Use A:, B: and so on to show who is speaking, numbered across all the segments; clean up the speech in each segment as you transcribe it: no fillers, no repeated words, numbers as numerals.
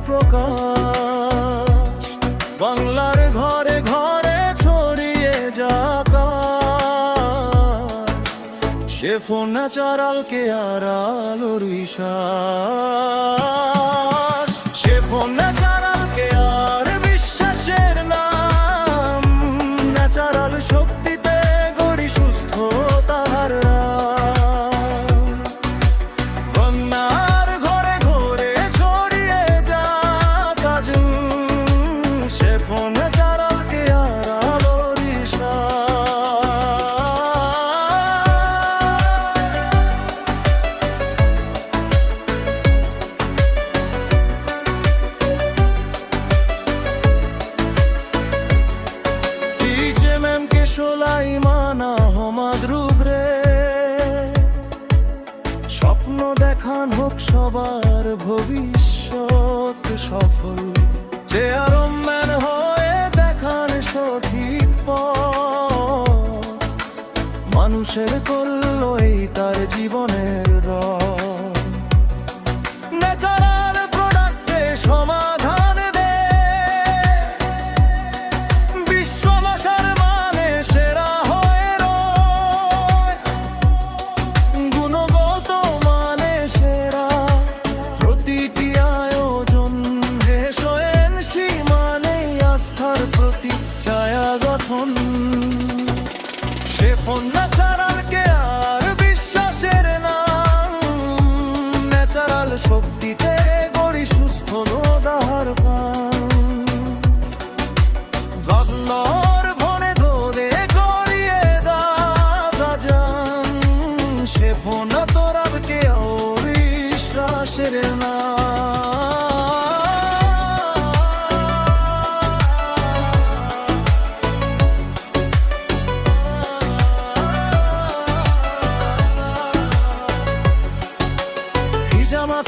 A: প্রকাশ, বাংলার ঘরে ঘরে ছড়িয়ে যাক শেফো ন্যাচারাল কেয়ার আলোর বিশ্বাস। শেফো ন্যাচারাল কেয়ার বিশ্বাসের নাম, ন্যাচারাল শক্তিতে গড়ি সুস্থতার বাংলার ঘরে ঘরে ছড়িয়ে যাক আজ শেফো ন্যাচারাল কেয়ার আলোর সোলাইমানা হমাদ্রুব রে, স্বপ্ন দেখান হোক সবার ভবিষ্যৎ সফল, চেয়ারম্যান হয়ে দেখান সঠিক পথ, মানুষের কল্যাণই তার জীবনের রথ। ন্যাচারাল প্রোডাক্টে সমাধান দে, বিশ্ব মশার মানে সেরা হয়ে রয়, গুণগত মানে সেরা প্রতিটি আয়োজন, হেসোয়েনসি মানেই আস্থার প্রতীক ছায়া গঠন। শেফো ন্যাচারাল কেয়ার বিশ্বাসের নাম, ন্যাচারাল শক্তিতে গড়ি সুস্থ নদার পান, বাংলার ভনে ধরে গড়িয়ে দাদা যান শেফো ন্যাচারাল কেয়ার বিশ্বাসের নাম।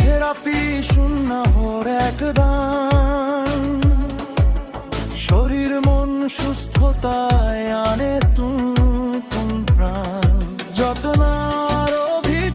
A: থেরাপি শূন্য হর এক দান, শরীর মন সুস্থতায় আনে তুম প্রাণ।